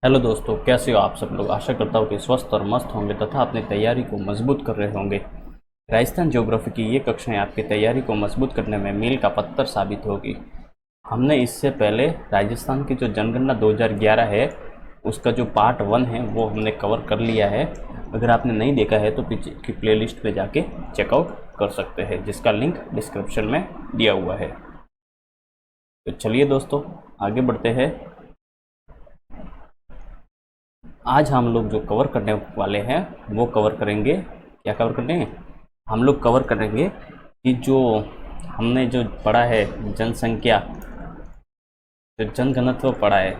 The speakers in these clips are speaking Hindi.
हेलो दोस्तों, कैसे हो आप सब लोग। आशा करता हूँ कि स्वस्थ और मस्त होंगे तथा अपनी तैयारी को मजबूत कर रहे होंगे। राजस्थान ज्योग्राफी की ये कक्षाएं आपकी तैयारी को मजबूत करने में मील का पत्थर साबित होगी। हमने इससे पहले राजस्थान की जो जनगणना 2011 है उसका जो पार्ट 1 है वो हमने कवर कर लिया है। अगर आपने नहीं देखा है तो पीछे की प्लेलिस्ट में जाके चेकआउट कर सकते हैं, जिसका लिंक डिस्क्रिप्शन में दिया हुआ है। तो चलिए दोस्तों, आगे बढ़ते हैं। आज हम लोग जो कवर करने वाले हैं वो कवर करेंगे, क्या कवर करेंगे हम लोग कवर करेंगे कि जो हमने जो पढ़ा है जनसंख्या, जो जनघनत्व पढ़ा है,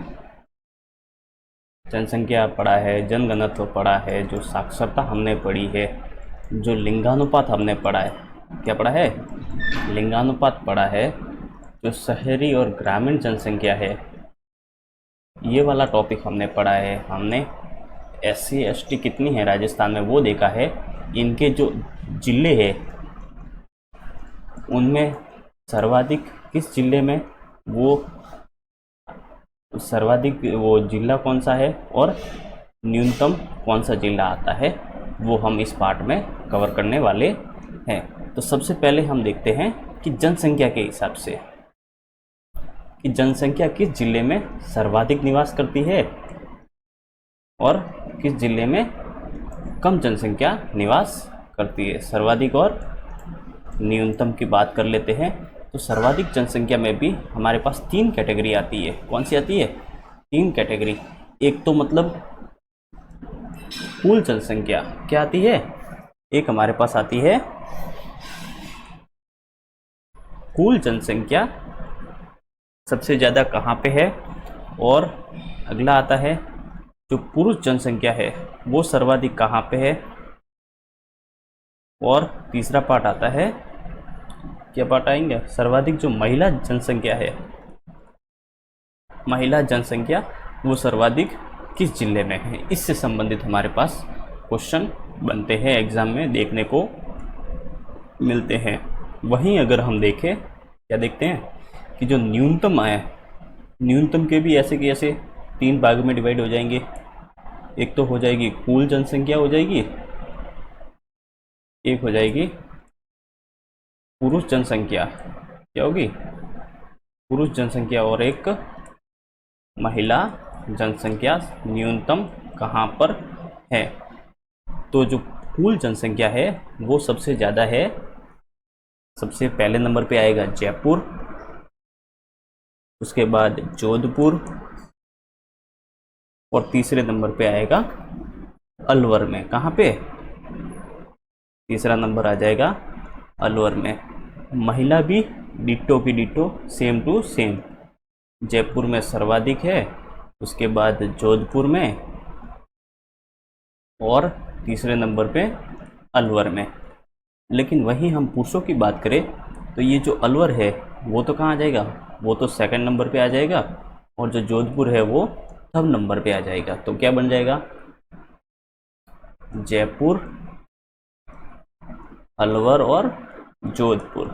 जनसंख्या पढ़ा है, जनघनत्व पढ़ा है, जो साक्षरता हमने पढ़ी है, जो लिंगानुपात हमने पढ़ा है, क्या पढ़ा है, लिंगानुपात पढ़ा है, जो शहरी और ग्रामीण जनसंख्या है ये वाला टॉपिक हमने पढ़ा है। हमने SC ST कितनी है राजस्थान में वो देखा है। इनके जो जिले हैं उनमें सर्वाधिक किस जिले में वो सर्वाधिक वो जिला कौन सा है और न्यूनतम कौन सा जिला आता है वो हम इस पार्ट में कवर करने वाले हैं। तो सबसे पहले हम देखते हैं कि जनसंख्या के हिसाब से कि जनसंख्या किस जिले में सर्वाधिक निवास करती है और किस जिले में कम जनसंख्या निवास करती है। सर्वाधिक और न्यूनतम की बात कर लेते हैं। तो सर्वाधिक जनसंख्या में भी हमारे पास 3 कैटेगरी आती है। कौन सी आती है? 3 कैटेगरी। एक तो मतलब कुल जनसंख्या क्या आती है, एक हमारे पास आती है कुल जनसंख्या सबसे ज़्यादा कहाँ पे है, और अगला आता है जो पुरुष जनसंख्या है वो सर्वाधिक कहाँ पे है, और तीसरा पार्ट आता है, क्या पार्ट आएंगे, सर्वाधिक जो महिला जनसंख्या है, महिला जनसंख्या वो सर्वाधिक किस जिले में है। इससे संबंधित हमारे पास क्वेश्चन बनते हैं, एग्ज़ाम में देखने को मिलते हैं। वहीं अगर हम देखें, क्या देखते हैं कि जो न्यूनतम है, न्यूनतम के भी ऐसे के ऐसे 3 भाग में डिवाइड हो जाएंगे। एक तो हो जाएगी कुल जनसंख्या हो जाएगी, एक हो जाएगी पुरुष जनसंख्या, क्या होगी, पुरुष जनसंख्या, और एक महिला जनसंख्या न्यूनतम कहाँ पर है। तो जो कुल जनसंख्या है वो सबसे ज़्यादा है, सबसे पहले नंबर पे आएगा जयपुर, उसके बाद जोधपुर, और तीसरे नंबर पे आएगा अलवर में। कहाँ पे? तीसरा नंबर आ जाएगा अलवर में। महिला भी डिट्टो की ditto, same to same, Jaipur में सर्वाधिक है, उसके बाद जोधपुर में, और तीसरे नंबर पे अलवर में। लेकिन वहीं हम पुरुषों की बात करें तो ये जो अलवर है वो तो कहाँ आ जाएगा, वो तो सेकंड नंबर पे आ जाएगा, और जो जोधपुर है वो थर्ड नंबर पे आ जाएगा। तो क्या बन जाएगा, जयपुर, अलवर और जोधपुर।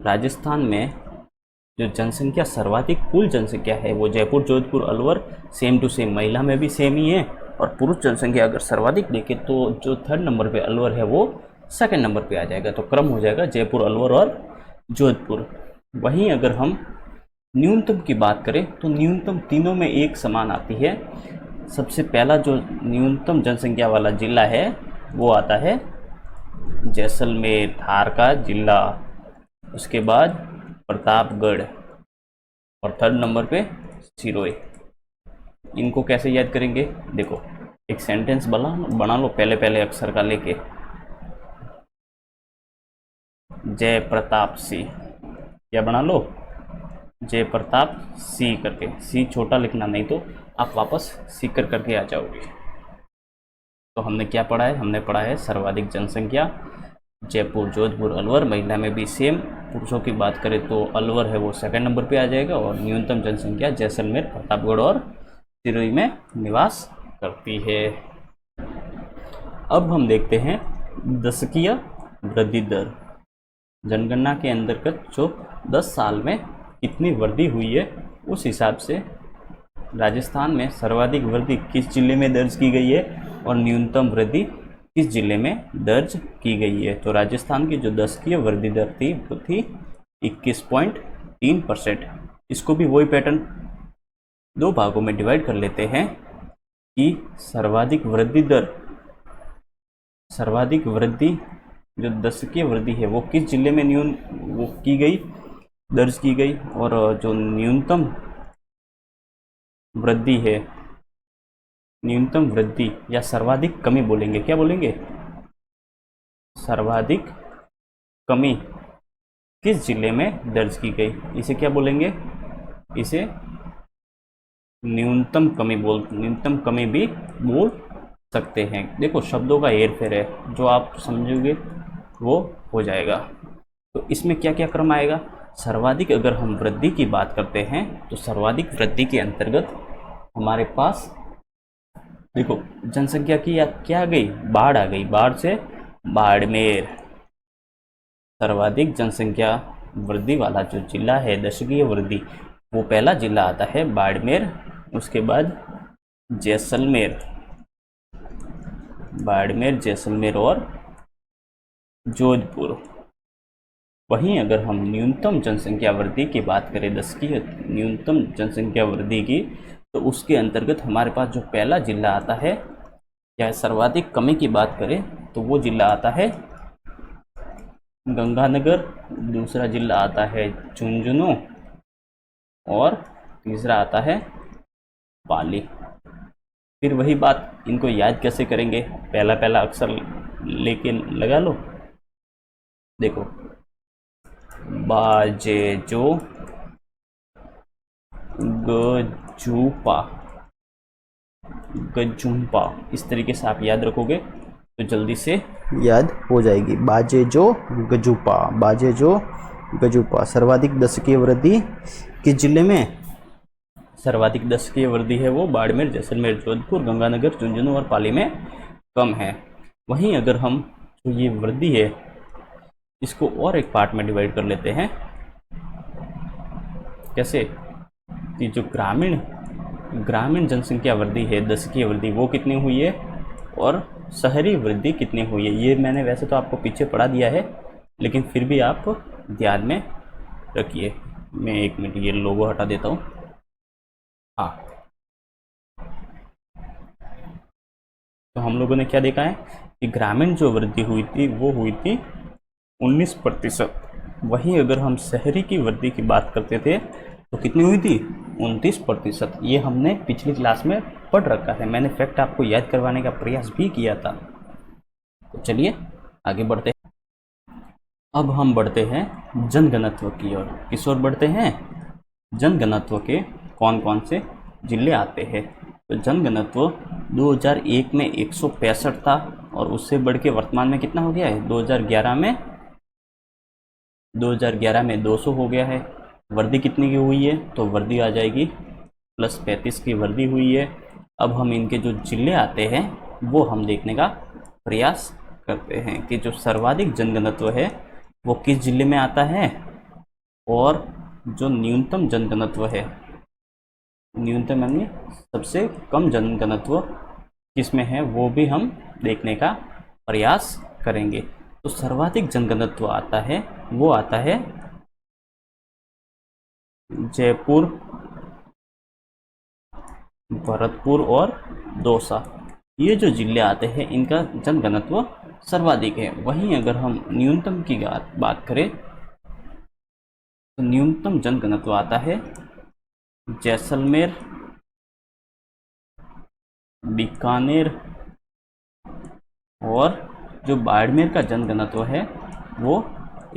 राजस्थान में जो जनसंख्या सर्वाधिक कुल जनसंख्या है वो Jaipur, Jodhpur, Alwar same to same, महिला में भी सेम ही है। और पुरुष जनसंख्या अगर सर्वाधिक देखें तो जो थर्ड नंबर पे अलवर है वो सेकंड नंबर पे आ जाएगा। तो क्रम हो जाएगा जयपुर, अलवर और जोधपुर। वहीं अगर हम न्यूनतम की बात करें तो न्यूनतम तीनों में एक समान आती है। सबसे पहला जो न्यूनतम जनसंख्या वाला जिला है वो आता है जैसलमेर, धार का जिला, उसके बाद प्रतापगढ़, और थर्ड नंबर पे सिरोही। इनको कैसे याद करेंगे, देखो एक सेंटेंस बना लो पहले पहले अक्षर का लेके, जय प्रताप सिंह, क्या बना लो, जय प्रताप सी करके, सी छोटा लिखना नहीं तो आप वापस सीकर करके आ जाओगे। तो हमने क्या पढ़ा है, हमने पढ़ा है सर्वाधिक जनसंख्या जयपुर, जोधपुर, अलवर, महिला में भी सेम। पुरुषों की बात करें तो अलवर है वो सेकंड नंबर पे आ जाएगा, और न्यूनतम जनसंख्या जैसलमेर, प्रतापगढ़ और सिरोही में निवास करती है। अब हम देखते हैं दशकीय वृद्धि दर। जनगणना के अंतर्गत जो 10 साल में कितनी वृद्धि हुई है उस हिसाब से राजस्थान में सर्वाधिक वृद्धि किस जिले में दर्ज की गई है और न्यूनतम वृद्धि किस जिले में दर्ज की गई है? तो राजस्थान की जो दशकीय वृद्धि दर थी वो थी 21.3%। इसको भी वही पैटर्न दो भागों में डिवाइड कर लेते हैं कि सर्वाधिक वृद्धि जो दशकीय वृद्धि है वो किस जिले में दर्ज की गई, और जो न्यूनतम वृद्धि या सर्वाधिक कमी बोलेंगे, क्या बोलेंगे? सर्वाधिक कमी किस जिले में दर्ज की गई, इसे क्या बोलेंगे? इसे न्यूनतम कमी भी बोल सकते हैं। देखो शब्दों का हेर फेर है, जो आप समझोगे वो हो जाएगा। तो इसमें क्या क्या क्रम आएगा? सर्वाधिक अगर हम वृद्धि की बात करते हैं तो सर्वाधिक वृद्धि के अंतर्गत हमारे पास देखो जनसंख्या की क्या आ गई? बाढ़ आ गई। बाढ़ से बाड़मेर। सर्वाधिक जनसंख्या वृद्धि वाला जो जिला है दशकीय वृद्धि, वो पहला जिला आता है बाड़मेर, उसके बाद जैसलमेर, बाड़मेर, जैसलमेर और जोधपुर। वहीं अगर हम न्यूनतम जनसंख्या वृद्धि की बात करें, दशकीय न्यूनतम जनसंख्या वृद्धि की, तो उसके अंतर्गत हमारे पास जो पहला जिला आता है, या सर्वाधिक कमी की बात करें तो वो जिला आता है गंगानगर, दूसरा जिला आता है झुंझुनू और तीसरा आता है पाली। फिर वही बात, इनको याद कैसे करेंगे? पहला अक्षर लेके लगा लो। देखो बाजेजो, गजुम्पा, इस तरीके से आप याद रखोगे तो जल्दी से याद हो जाएगी। बाजेजो गजुपा। सर्वाधिक दशकीय वृद्धि किस जिले में? सर्वाधिक दशकीय वृद्धि है वो बाड़मेर, जैसलमेर, जोधपुर, गंगानगर, झुंझुनू और पाली में कम है। वहीं अगर हम जो ये वृद्धि है इसको और एक पार्ट में डिवाइड कर लेते हैं। कैसे? कि जो ग्रामीण जनसंख्या वृद्धि है दशकीय वृद्धि वो कितनी हुई है और शहरी वृद्धि कितनी हुई है, ये मैंने वैसे तो आपको पीछे पढ़ा दिया है, लेकिन फिर भी आप ध्यान में रखिए। मैं एक मिनट ये लोगो हटा देता हूँ। हाँ, तो हम लोगों ने क्या देखा है कि ग्रामीण जो वृद्धि हुई थी वो हुई थी 19%। वहीं अगर हम शहरी की वृद्धि की बात करते थे तो कितनी हुई थी? 29%। ये हमने पिछली क्लास में पढ़ रखा है, मैंने फैक्ट आपको याद करवाने का प्रयास भी किया था। तो चलिए आगे बढ़ते हैं। अब हम बढ़ते हैं जनघनत्व की ओर। किस ओर बढ़ते हैं? जनघनत्व के कौन कौन से जिले आते हैं। तो जनघनत्व 2001 में 165 था और उससे बढ़ के वर्तमान में कितना हो गया है? 2011 में 200 हो गया है। वृद्धि कितनी की हुई है? तो वृद्धि आ जाएगी +35 की वृद्धि हुई है। अब हम इनके जो जिले आते हैं वो हम देखने का प्रयास करते हैं कि जो सर्वाधिक जनघनत्व है वो किस जिले में आता है, और जो न्यूनतम जनघनत्व है, न्यूनतम यानी सबसे कम जनघनत्व किसमें है, वो भी हम देखने का प्रयास करेंगे। तो सर्वाधिक जनघनत्व आता है वो आता है जयपुर, भरतपुर और दौसा। ये जो जिले आते हैं इनका जनघनत्व सर्वाधिक है। वहीं अगर हम न्यूनतम की बात करें तो न्यूनतम जनघनत्व आता है जैसलमेर, बीकानेर, और जो बाड़मेर का जनघनत्व है वो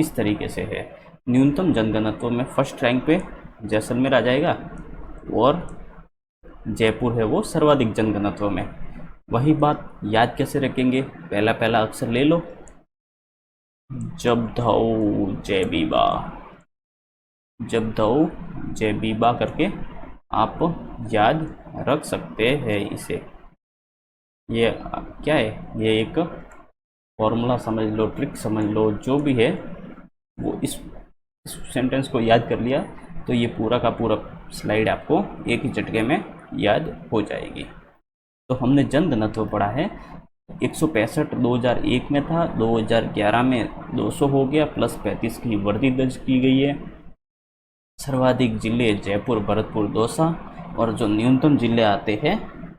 इस तरीके से है। न्यूनतम जनघनत्व में फर्स्ट रैंक पे जैसलमेर आ जाएगा और जयपुर है वो सर्वाधिक जनघनत्व में। वही बात याद कैसे रखेंगे? पहला अक्षर ले लो, जबधऊ जयबीबा, जबधऊ जयबीबा करके आप याद रख सकते हैं इसे। ये क्या है? ये एक फॉर्मूला समझ लो, ट्रिक समझ लो, जो भी है वो इस सेंटेंस को याद कर लिया तो ये पूरा का पूरा स्लाइड आपको एक ही झटके में याद हो जाएगी। तो हमने जन घनत्व पढ़ा है 165 2001 में था, 2011 में 200 हो गया, प्लस 35 की वृद्धि दर्ज की गई है। सर्वाधिक जिले जयपुर, भरतपुर, दौसा, और जो न्यूनतम जिले आते हैं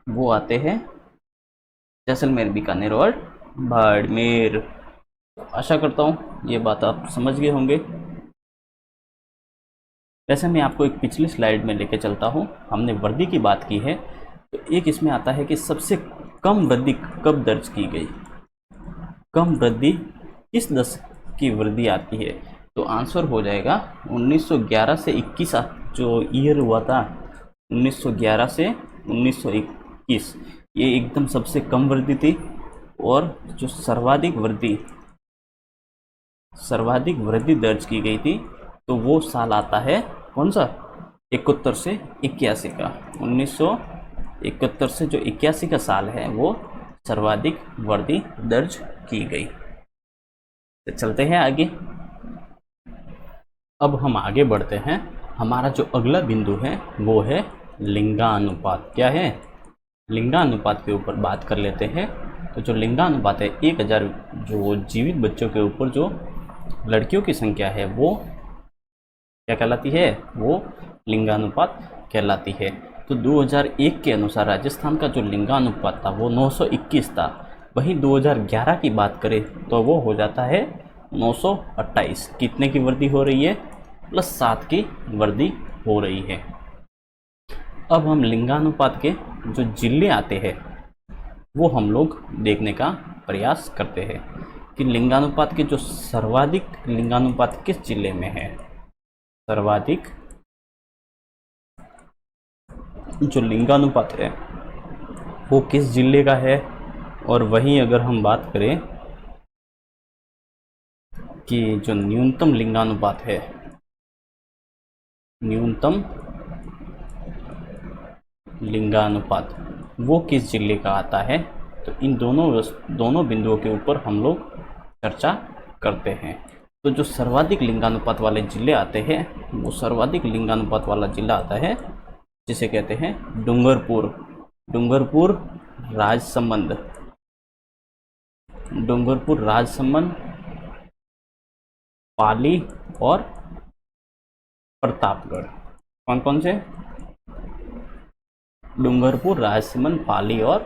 वो आते हैं जैसलमेर, बीकानेर और बाड़मेर। आशा करता हूँ ये बात आप समझ गए होंगे। वैसे मैं आपको एक पिछली स्लाइड में लेके चलता हूँ, हमने वृद्धि की बात की है, तो एक इसमें आता है कि सबसे कम वृद्धि कब दर्ज की गई, कम वृद्धि किस दशक की वृद्धि आती है। तो आंसर हो जाएगा 1911 से 21 जो ईयर हुआ था, 1911 से 1921, ये एकदम सबसे कम वृद्धि थी। और जो सर्वाधिक वृद्धि दर्ज की गई थी तो वो साल आता है कौन सा, 71 से 81 का। 1971 से जो 81 का साल है वो सर्वाधिक वृद्धि दर्ज की गई। तो चलते हैं आगे। अब हम आगे बढ़ते हैं। हमारा जो अगला बिंदु है वो है लिंगानुपात। क्या है, लिंगानुपात के ऊपर बात कर लेते हैं। तो जो लिंगानुपात है 1000 जो जीवित बच्चों के ऊपर जो लड़कियों की संख्या है वो क्या कहलाती है, वो लिंगानुपात कहलाती है। तो 2001 के अनुसार राजस्थान का जो लिंगानुपात था वो 921 था। वहीं 2011 की बात करें तो वो हो जाता है 928। कितने की वृद्धि हो रही है, +7 की वृद्धि हो रही है। अब हम लिंगानुपात के जो जिले आते हैं वो हम लोग देखने का प्रयास करते हैं कि लिंगानुपात के जो सर्वाधिक लिंगानुपात किस जिले में है। सर्वाधिक जो लिंगानुपात है वो किस जिले का है। और वहीं अगर हम बात करें कि जो न्यूनतम लिंगानुपात है, न्यूनतम लिंगानुपात वो किस जिले का आता है, तो इन दोनों बिंदुओं के ऊपर हम लोग चर्चा करते हैं। तो जो सर्वाधिक लिंगानुपात वाले जिले आते हैं वो सर्वाधिक लिंगानुपात वाला जिला आता है जिसे कहते हैं डूंगरपुर राजसमंद, पाली और प्रतापगढ़। कौन कौन से, डूंगरपुर, राजसमंद, पाली और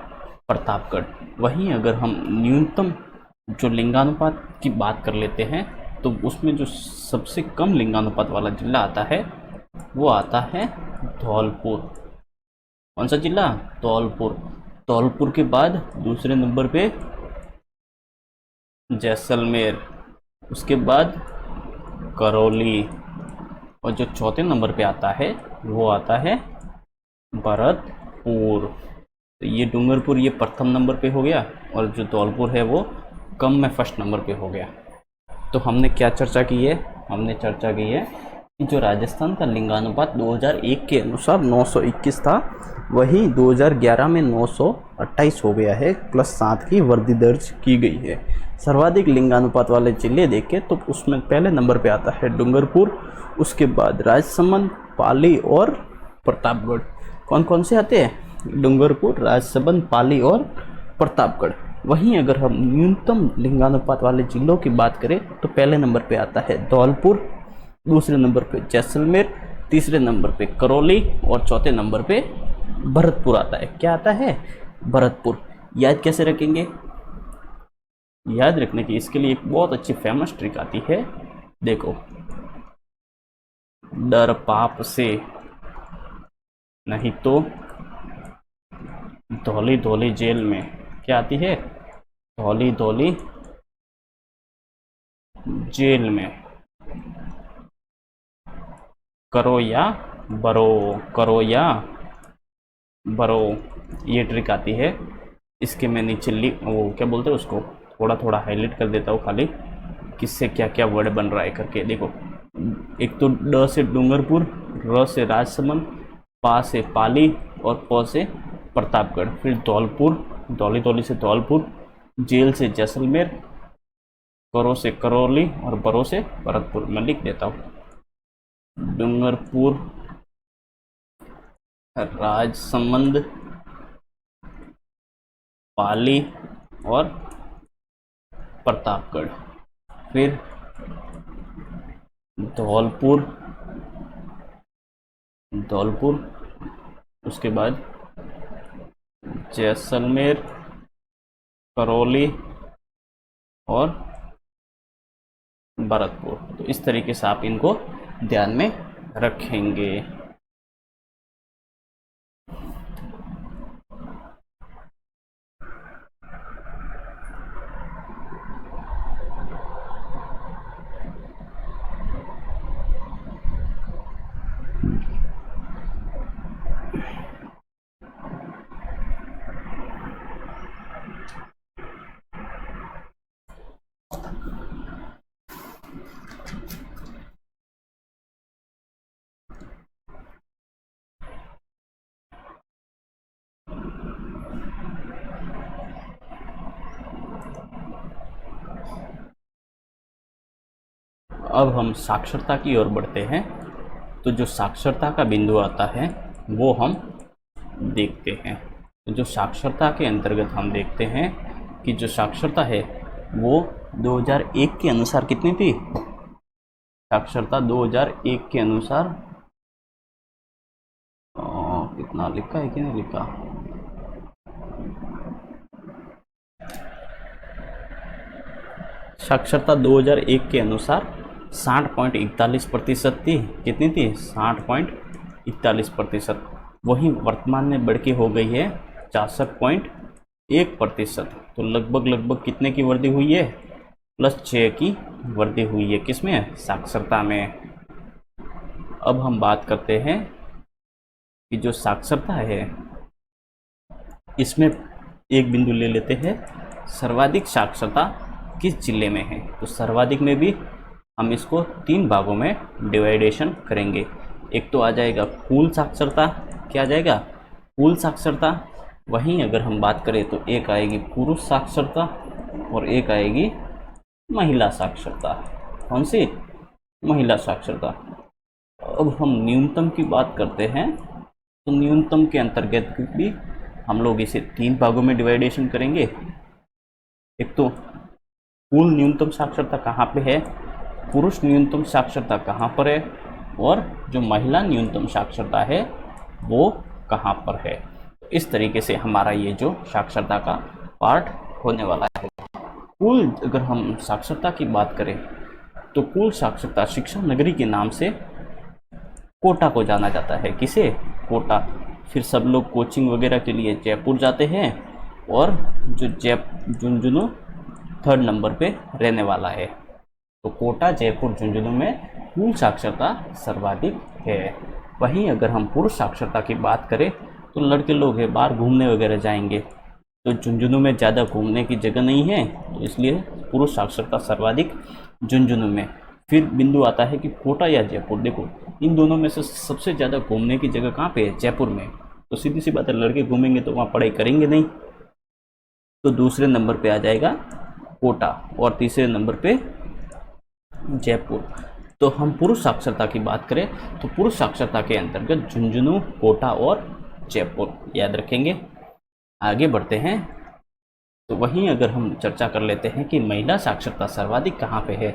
प्रतापगढ़। वहीं अगर हम न्यूनतम जो लिंगानुपात की बात कर लेते हैं तो उसमें जो सबसे कम लिंगानुपात वाला जिला आता है वो आता है धौलपुर। कौन सा जिला, धौलपुर के बाद दूसरे नंबर पे जैसलमेर, उसके बाद करौली, और जो चौथे नंबर पे आता है वो आता है भरतपुर। तो ये डूंगरपुर ये प्रथम नंबर पे हो गया और जो धौलपुर है वो कम में फर्स्ट नंबर पे हो गया। तो हमने क्या चर्चा की है, हमने चर्चा की है कि जो राजस्थान का लिंगानुपात 2001 के अनुसार 921 था, वहीं 2011 में 928 हो गया है, +7 की वृद्धि दर्ज की गई है। सर्वाधिक लिंगानुपात वाले जिले देखें तो उसमें पहले नंबर पे आता है डूंगरपुर, उसके बाद राजसमंद, पाली और प्रतापगढ़। कौन कौन से आते हैं, डूंगरपुर, राजसमंद, पाली और प्रतापगढ़। वहीं अगर हम न्यूनतम लिंगानुपात वाले जिलों की बात करें तो पहले नंबर पे आता है धौलपुर, दूसरे नंबर पे जैसलमेर, तीसरे नंबर पे करौली और चौथे नंबर पे भरतपुर आता है। क्या आता है, भरतपुर। याद कैसे रखेंगे, याद रखने की इसके लिए एक बहुत अच्छी फेमस ट्रिक आती है। देखो, डर पाप से नहीं तो धौली धौली जेल में। क्या आती है, धौली धौली जेल में। करो या बरो, ये ट्रिक आती है। इसके मैं नीचे वो क्या बोलते हैं उसको, थोड़ा थोड़ा हाईलाइट कर देता हूँ खाली, किससे क्या क्या वर्ड बन रहा है करके। देखो, एक तो ड से डूंगरपुर, र से राजसमंद, पा से पाली और प से प्रतापगढ़, फिर धौलपुर, धौली से धौलपुर, जेल से जैसलमेर, करो से करौली और बरो से भरतपुर। मैं लिख देता हूँ, डूंगरपुर, राजसमंद, पाली और प्रतापगढ़। फिर धौलपुर, उसके बाद जैसलमेर, करौली और भरतपुर। तो इस तरीके से आप इनको ध्यान में रखेंगे। अब हम साक्षरता की ओर बढ़ते हैं। तो जो साक्षरता का बिंदु आता है वो हम देखते हैं। तो जो साक्षरता के अंतर्गत हम देखते हैं कि जो साक्षरता है वो 2001 के अनुसार कितनी थी? साक्षरता 2001 के अनुसार कितना लिखा है कि नहीं लिखा? साक्षरता 2001 के अनुसार 60.41% थी। कितनी थी? 60.41%। वहीं वर्तमान में बढ़ के हो गई है 64.1%। तो लगभग कितने की वृद्धि हुई है? +6 की वृद्धि हुई है। किसमें? साक्षरता में। अब हम बात करते हैं कि जो साक्षरता है इसमें एक बिंदु ले लेते हैं, सर्वाधिक साक्षरता किस जिले में है? तो सर्वाधिक में भी हम इसको 3 भागों में डिवाइडेशन करेंगे। एक तो आ जाएगा कुल साक्षरता। क्या आ जाएगा? कुल साक्षरता। वहीं अगर हम बात करें तो एक आएगी पुरुष साक्षरता और एक आएगी महिला साक्षरता। कौन सी? महिला साक्षरता। अब हम न्यूनतम की बात करते हैं। तो न्यूनतम के अंतर्गत भी हम लोग इसे 3 भागों में डिवाइडेशन करेंगे। एक तो कुल न्यूनतम साक्षरता कहाँ पे है, पुरुष न्यूनतम साक्षरता कहाँ पर है और जो महिला न्यूनतम साक्षरता है वो कहाँ पर है। इस तरीके से हमारा ये जो साक्षरता का पार्ट होने वाला है। कुल अगर हम साक्षरता की बात करें तो कुल साक्षरता शिक्षा नगरी के नाम से कोटा को जाना जाता है। किसे? कोटा। फिर सब लोग कोचिंग वगैरह के लिए जयपुर जाते हैं और जो झुंझुनू 3rd नंबर पे रहने वाला है। तो कोटा, जयपुर, झुंझुनू में कुल साक्षरता सर्वाधिक है। वहीं अगर हम पुरुष साक्षरता की बात करें तो लड़के लोग हैं बाहर घूमने वगैरह जाएंगे, तो झुंझुनू में ज़्यादा घूमने की जगह नहीं है, तो इसलिए पुरुष साक्षरता सर्वाधिक झुंझुनू में। फिर बिंदु आता है कि कोटा या जयपुर। देखो इन दोनों में से सबसे ज़्यादा घूमने की जगह कहाँ पे है? जयपुर में। तो सीधी सी बात है, लड़के घूमेंगे तो वहाँ पढ़ाई करेंगे नहीं। तो दूसरे नंबर पे आ जाएगा कोटा और तीसरे नंबर पे जयपुर। तो हम पुरुष साक्षरता की बात करें तो पुरुष साक्षरता के अंतर्गत झुंझुनू, कोटा और जयपुर याद रखेंगे। आगे बढ़ते हैं। तो वहीं अगर हम चर्चा कर लेते हैं कि महिला साक्षरता सर्वाधिक कहाँ पे है।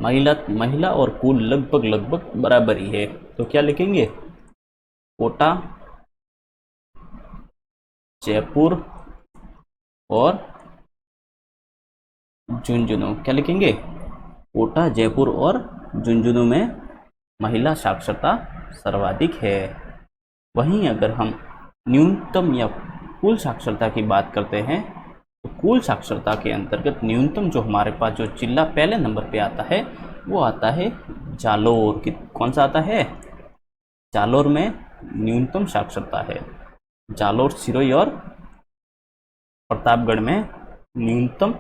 महिला और कुल लगभग बराबर ही है। तो क्या लिखेंगे? कोटा, जयपुर और झुंझुनू। क्या लिखेंगे? कोटा, जयपुर और झुंझुनू में महिला साक्षरता सर्वाधिक है। वहीं अगर हम न्यूनतम या कुल साक्षरता की बात करते हैं तो कुल साक्षरता के अंतर्गत न्यूनतम जो हमारे पास जो जिला पहले नंबर पे आता है वो आता है जालोर। कौन सा आता है? जालोर में न्यूनतम साक्षरता है। जालोर, सिरोही और प्रतापगढ़ में न्यूनतम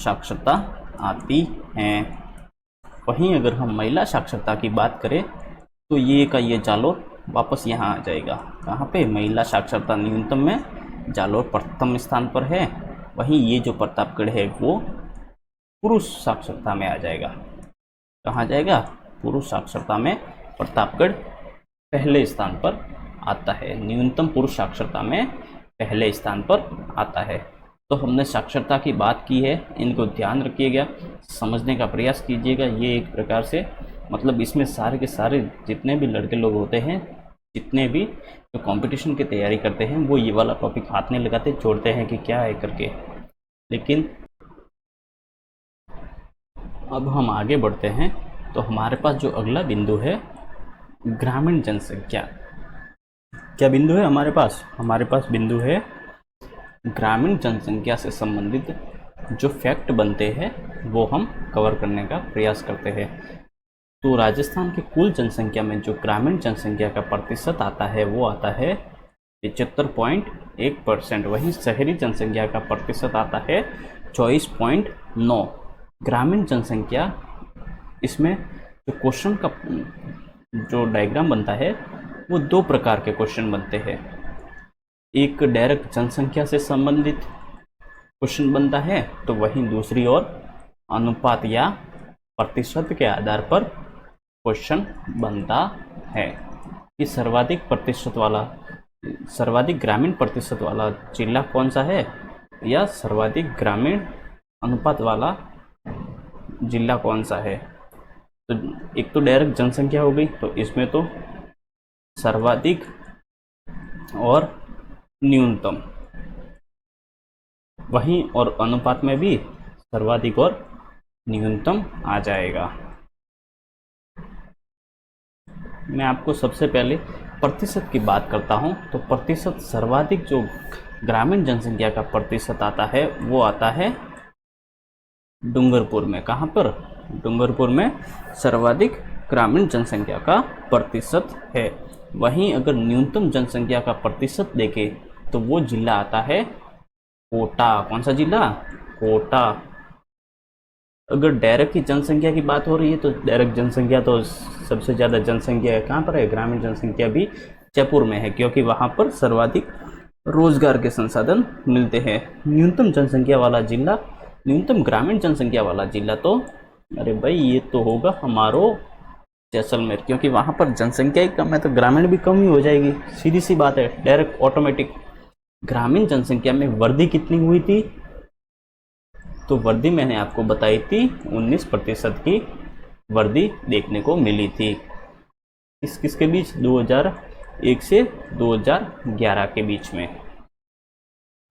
साक्षरता आती है। वहीं अगर हम महिला साक्षरता की बात करें तो ये जालोर वापस यहाँ आ जाएगा। कहाँ पे? महिला साक्षरता न्यूनतम में जालोर प्रथम स्थान पर है। वहीं ये जो प्रतापगढ़ है वो पुरुष साक्षरता में आ जाएगा। कहाँ जाएगा? पुरुष साक्षरता में प्रतापगढ़ पहले स्थान पर आता है, न्यूनतम पुरुष साक्षरता में पहले स्थान पर आता है। तो हमने साक्षरता की बात की है, इनको ध्यान रखिएगा, समझने का प्रयास कीजिएगा। ये एक प्रकार से मतलब इसमें सारे के सारे जितने भी लड़के लोग होते हैं, जितने भी जो कंपटीशन की तैयारी करते हैं, वो ये वाला टॉपिक हाथ में लगाते छोड़ते हैं कि क्या है करके। लेकिन अब हम आगे बढ़ते हैं, तो हमारे पास जो अगला बिंदु है ग्रामीण जनसंख्या। क्या बिंदु है हमारे पास? हमारे पास बिंदु है ग्रामीण जनसंख्या से संबंधित जो फैक्ट बनते हैं वो हम कवर करने का प्रयास करते हैं। तो राजस्थान की कुल जनसंख्या में जो ग्रामीण जनसंख्या का प्रतिशत आता है वो आता है 75.1%। वहीं शहरी जनसंख्या का प्रतिशत आता है 24.9। ग्रामीण जनसंख्या, इसमें जो क्वेश्चन का जो डायग्राम बनता है वो दो प्रकार के क्वेश्चन बनते हैं। एक डायरेक्ट जनसंख्या से संबंधित क्वेश्चन बनता है, तो वहीं दूसरी ओर अनुपात या प्रतिशत के आधार पर क्वेश्चन बनता है कि सर्वाधिक ग्रामीण प्रतिशत वाला जिला कौन सा है, या सर्वाधिक ग्रामीण अनुपात वाला जिला कौन सा है। तो एक तो डायरेक्ट जनसंख्या हो गई, तो इसमें तो सर्वाधिक और न्यूनतम, वहीं और अनुपात में भी सर्वाधिक और न्यूनतम आ जाएगा। मैं आपको सबसे पहले प्रतिशत की बात करता हूं, तो प्रतिशत सर्वाधिक जो ग्रामीण जनसंख्या का प्रतिशत आता है वो आता है डूंगरपुर में। कहाँ पर? डूंगरपुर में सर्वाधिक ग्रामीण जनसंख्या का प्रतिशत है। वहीं अगर न्यूनतम जनसंख्या का प्रतिशत देखें तो वो जिला आता है कोटा। कौन सा जिला? कोटा। अगर डायरेक्ट की जनसंख्या की बात हो रही है तो डायरेक्ट जनसंख्या तो सबसे ज़्यादा जनसंख्या कहाँ पर है? ग्रामीण जनसंख्या भी जयपुर में है, क्योंकि वहाँ पर सर्वाधिक रोजगार के संसाधन मिलते हैं। न्यूनतम जनसंख्या वाला जिला, न्यूनतम ग्रामीण जनसंख्या वाला जिला तो अरे भाई ये तो होगा हमारो जैसलमेर, क्योंकि वहाँ पर जनसंख्या ही कम है तो ग्रामीण भी कम ही हो जाएगी। सीधी सी बात है, डायरेक्ट ऑटोमेटिक। ग्रामीण जनसंख्या में वृद्धि कितनी हुई थी? तो वृद्धि मैंने आपको बताई थी 19% की वृद्धि देखने को मिली थी। किसके बीच? 2001 से 2011 के बीच में।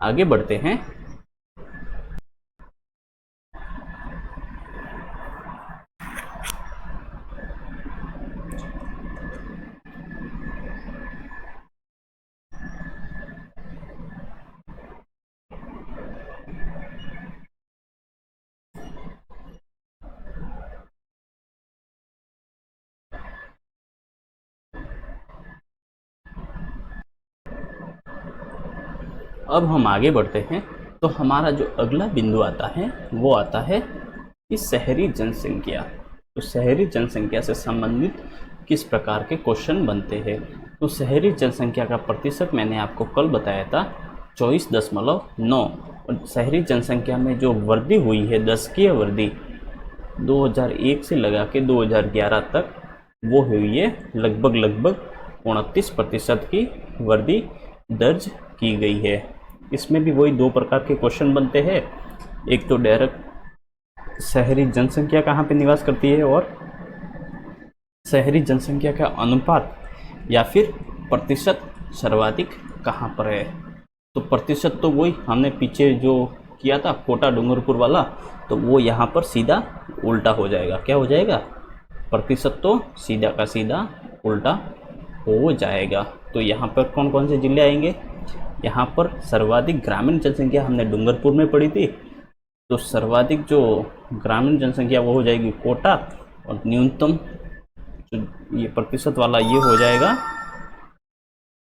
आगे बढ़ते हैं। अब हम आगे बढ़ते हैं, तो हमारा जो अगला बिंदु आता है वो आता है कि शहरी जनसंख्या। तो शहरी जनसंख्या से संबंधित किस प्रकार के क्वेश्चन बनते हैं। तो शहरी जनसंख्या का प्रतिशत मैंने आपको कल बताया था 24.9। और शहरी जनसंख्या में जो वृद्धि हुई है, दशकीय वृद्धि 2001 से लगा के 2011 तक वो हुई है लगभग 29% की वृद्धि दर्ज की गई है। इसमें भी वही दो प्रकार के क्वेश्चन बनते हैं। एक तो डायरेक्ट शहरी जनसंख्या कहाँ पे निवास करती है, और शहरी जनसंख्या का अनुपात या फिर प्रतिशत सर्वाधिक कहाँ पर है। तो प्रतिशत तो वही हमने पीछे जो किया था कोटा डूंगरपुर वाला, तो वो यहाँ पर सीधा उल्टा हो जाएगा। क्या हो जाएगा? प्रतिशत तो सीधा का सीधा उल्टा हो जाएगा। तो यहाँ पर कौन कौन से जिले आएंगे? यहाँ पर सर्वाधिक ग्रामीण जनसंख्या हमने डूंगरपुर में पढ़ी थी, तो सर्वाधिक जो ग्रामीण जनसंख्या वो हो जाएगी कोटा, और न्यूनतम जो ये प्रतिशत वाला ये हो जाएगा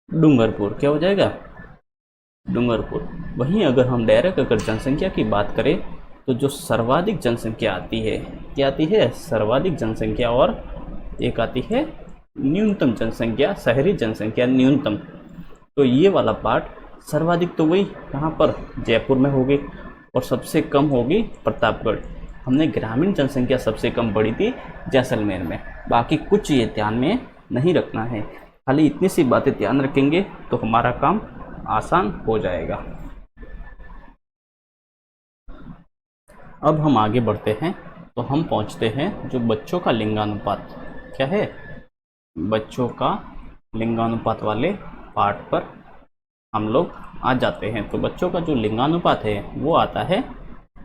डूंगरपुर। क्या हो जाएगा? डूंगरपुर। वहीं अगर हम डायरेक्ट जनसंख्या की बात करें तो जो सर्वाधिक जनसंख्या आती है, क्या आती है? सर्वाधिक जनसंख्या, और एक आती है न्यूनतम जनसंख्या, शहरी जनसंख्या न्यूनतम। तो ये वाला पार्ट सर्वाधिक तो वही कहाँ पर? जयपुर में होगी, और सबसे कम होगी प्रतापगढ़। हमने ग्रामीण जनसंख्या सबसे कम पढ़ी थी जैसलमेर में। बाकी कुछ ये ध्यान में नहीं रखना है। खाली इतनी सी बातें ध्यान रखेंगे तो हमारा काम आसान हो जाएगा। अब हम आगे बढ़ते हैं तो हम पहुंचते हैं जो बच्चों का लिंगानुपात क्या है, बच्चों का लिंगानुपात वाले पार्ट पर हम लोग आ जाते हैं। तो बच्चों का जो लिंगानुपात है वो आता है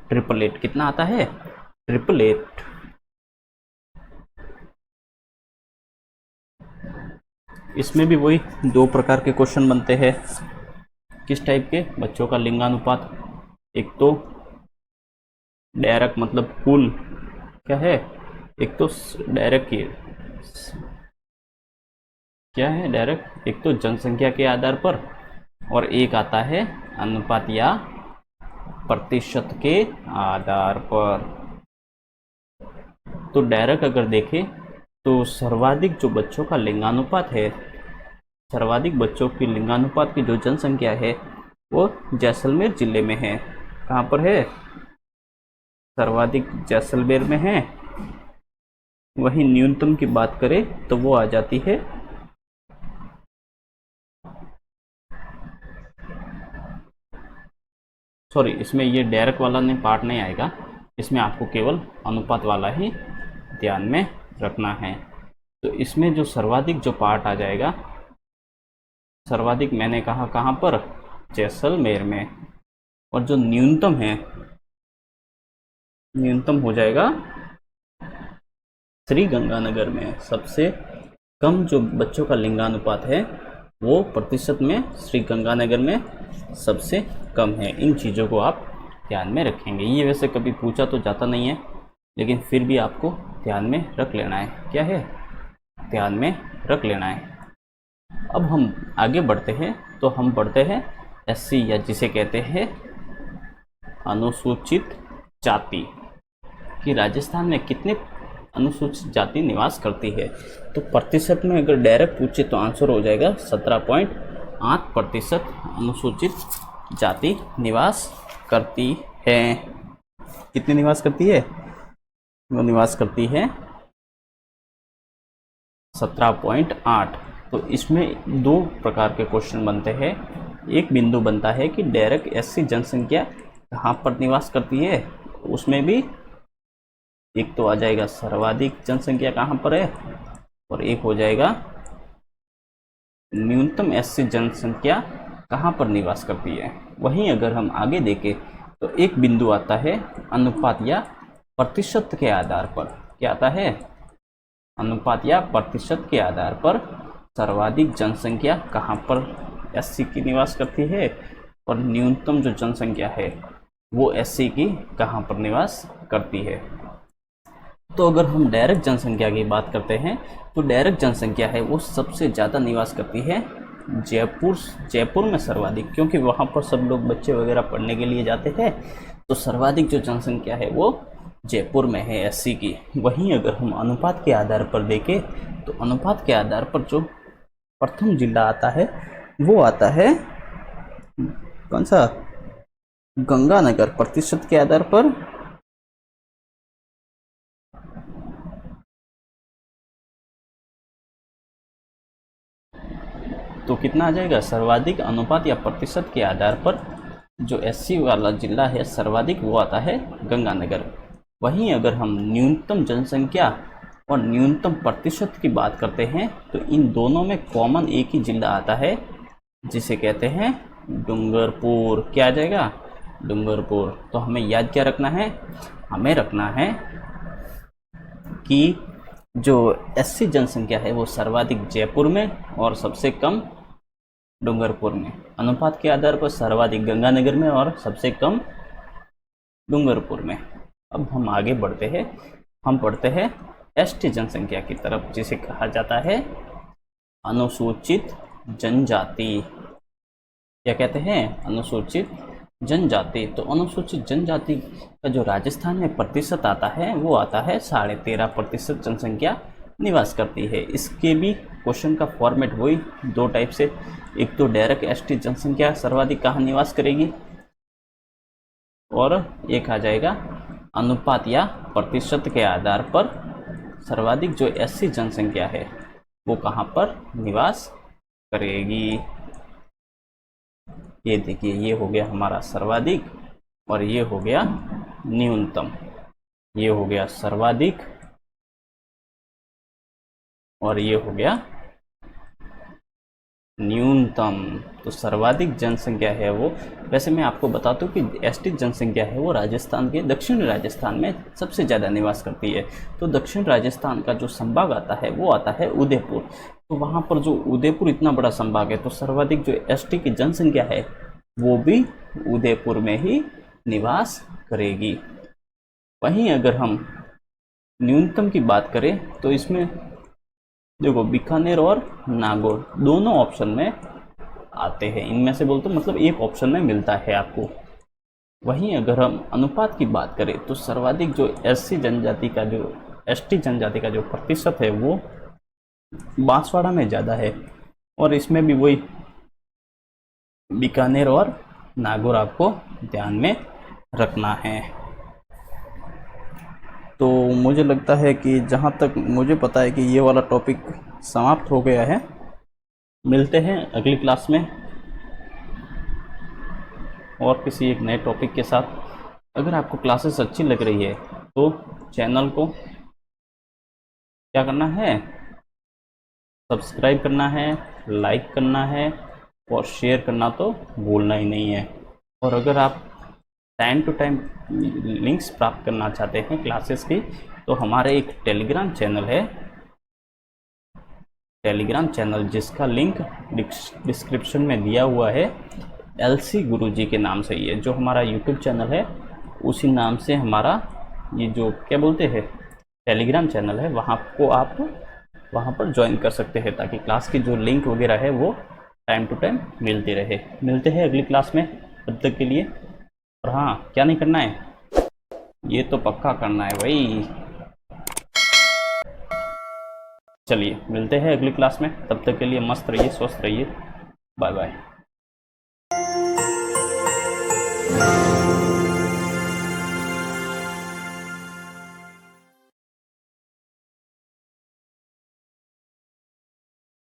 888। कितना आता है? 888। इसमें भी वही दो प्रकार के क्वेश्चन बनते हैं। किस टाइप के? बच्चों का लिंगानुपात, एक तो डायरेक्ट मतलब कुल क्या है, एक तो डायरेक्ट की क्या है डायरेक्ट, एक तो जनसंख्या के आधार पर, और एक आता है अनुपात या प्रतिशत के आधार पर। तो डायरेक्ट अगर देखें तो सर्वाधिक जो बच्चों का लिंगानुपात है, सर्वाधिक बच्चों की लिंगानुपात की जो जनसंख्या है वो जैसलमेर जिले में है। कहाँ पर है? सर्वाधिक जैसलमेर में है। वहीं न्यूनतम की बात करें तो वो आ जाती है सॉरी, इसमें ये डायरेक्ट वाला नहीं पार्ट नहीं आएगा, इसमें आपको केवल अनुपात वाला ही ध्यान में रखना है। तो इसमें जो सर्वाधिक जो पार्ट आ जाएगा, सर्वाधिक मैंने कहा कहाँ पर? जैसलमेर में। और जो न्यूनतम है, न्यूनतम हो जाएगा श्रीगंगानगर में। सबसे कम जो बच्चों का लिंगानुपात है वो प्रतिशत में श्रीगंगानगर में सबसे कम है। इन चीज़ों को आप ध्यान में रखेंगे। ये वैसे कभी पूछा तो जाता नहीं है, लेकिन फिर भी आपको ध्यान में रख लेना है। क्या है? ध्यान में रख लेना है। अब हम आगे बढ़ते हैं तो हम बढ़ते हैं एससी या जिसे कहते हैं अनुसूचित जाति कि राजस्थान में कितने अनुसूचित जाति निवास करती है। तो प्रतिशत में अगर डायरेक्ट पूछे तो आंसर हो जाएगा 17.8% अनुसूचित जाति निवास करती है। कितनी निवास करती है? वो निवास करती है 17.8। तो इसमें दो प्रकार के क्वेश्चन बनते हैं। एक बिंदु बनता है कि डायरेक्ट एससी जनसंख्या कहाँ पर निवास करती है, उसमें भी एक तो आ जाएगा सर्वाधिक जनसंख्या कहाँ पर है, और एक हो जाएगा न्यूनतम एससी जनसंख्या कहाँ पर निवास करती है। वहीं अगर हम आगे देखें तो एक बिंदु आता है अनुपात या प्रतिशत के आधार पर। क्या आता है? अनुपात या प्रतिशत के आधार पर सर्वाधिक जनसंख्या कहाँ पर एससी की निवास करती है, और न्यूनतम जो जनसंख्या है वो एससी की कहाँ पर निवास करती है। तो अगर हम डायरेक्ट जनसंख्या की बात करते हैं तो डायरेक्ट जनसंख्या है वो सबसे ज़्यादा निवास करती है जयपुर में सर्वाधिक, क्योंकि वहाँ पर सब लोग बच्चे वगैरह पढ़ने के लिए जाते हैं। तो सर्वाधिक जो जनसंख्या है वो जयपुर में है एससी की। वहीं अगर हम अनुपात के आधार पर देखें तो अनुपात के आधार पर जो प्रथम जिला आता है वो आता है कौन सा? गंगानगर। प्रतिशत के आधार पर तो कितना आ जाएगा? सर्वाधिक अनुपात या प्रतिशत के आधार पर जो एससी वाला जिला है सर्वाधिक वो आता है गंगानगर। वहीं अगर हम न्यूनतम जनसंख्या और न्यूनतम प्रतिशत की बात करते हैं तो इन दोनों में कॉमन एक ही जिला आता है जिसे कहते हैं डूंगरपुर। क्या आ जाएगा? डूंगरपुर। तो हमें याद क्या रखना है? हमें रखना है कि जो एससी जनसंख्या है वो सर्वाधिक जयपुर में और सबसे कम डूंगरपुर में। अनुपात के आधार पर सर्वाधिक गंगानगर में और सबसे कम डूंगरपुर में। अब हम आगे बढ़ते हैं, हम पढ़ते हैं एसटी जनसंख्या की तरफ जिसे कहा जाता है अनुसूचित जनजाति। क्या कहते हैं? अनुसूचित जनजाति। तो अनुसूचित जनजाति का जो राजस्थान में प्रतिशत आता है वो आता है 13.5% जनसंख्या निवास करती है। इसके भी क्वेश्चन का फॉर्मेट वही दो टाइप से, एक तो डायरेक्ट एसटी जनसंख्या सर्वाधिक कहाँ निवास करेगी, और एक आ जाएगा अनुपात या प्रतिशत के आधार पर सर्वाधिक जो एससी जनसंख्या है वो कहाँ पर निवास करेगी। ये देखिए, ये हो गया हमारा सर्वाधिक और ये हो गया न्यूनतम। ये हो गया सर्वाधिक और ये हो गया न्यूनतम। तो सर्वाधिक जनसंख्या है वो, वैसे मैं आपको बता दूं कि एसटी जनसंख्या है वो राजस्थान के, दक्षिण राजस्थान में सबसे ज़्यादा निवास करती है। तो दक्षिण राजस्थान का जो संभाग आता है वो आता है उदयपुर। तो वहाँ पर जो उदयपुर इतना बड़ा संभाग है, तो सर्वाधिक जो एसटी की जनसंख्या है वो भी उदयपुर में ही निवास करेगी। वहीं अगर हम न्यूनतम की बात करें तो इसमें देखो बीकानेर और नागौर दोनों ऑप्शन में आते हैं, इनमें से बोलते मतलब एक ऑप्शन में मिलता है आपको। वहीं अगर हम अनुपात की बात करें तो सर्वाधिक जो एसटी जनजाति का जो प्रतिशत है वो बांसवाड़ा में ज़्यादा है, और इसमें भी वही बीकानेर और नागौर आपको ध्यान में रखना है। तो मुझे लगता है कि जहाँ तक मुझे पता है कि ये वाला टॉपिक समाप्त हो गया है। मिलते हैं अगली क्लास में और किसी एक नए टॉपिक के साथ। अगर आपको क्लासेस अच्छी लग रही है तो चैनल को क्या करना है, सब्सक्राइब करना है, लाइक करना है और शेयर करना तो भूलना ही नहीं है। और अगर आप टाइम टू टाइम लिंक्स प्राप्त करना चाहते हैं क्लासेस की, तो हमारे एक टेलीग्राम चैनल है, टेलीग्राम चैनल जिसका लिंक डिस्क्रिप्शन में दिया हुआ है, LC गुरुजी के नाम से। ये जो हमारा यूट्यूब चैनल है उसी नाम से हमारा ये जो क्या बोलते हैं टेलीग्राम चैनल है, वहाँ को आप वहाँ पर ज्वाइन कर सकते हैं, ताकि क्लास की जो लिंक वगैरह है वो टाइम टू टाइम मिलती रहे। मिलते हैं अगली क्लास में, तब तक के लिए। और हाँ, क्या नहीं करना है, ये तो पक्का करना है भाई। चलिए मिलते हैं अगली क्लास में, तब तक के लिए मस्त रहिए, स्वस्थ रहिए, बाय बाय।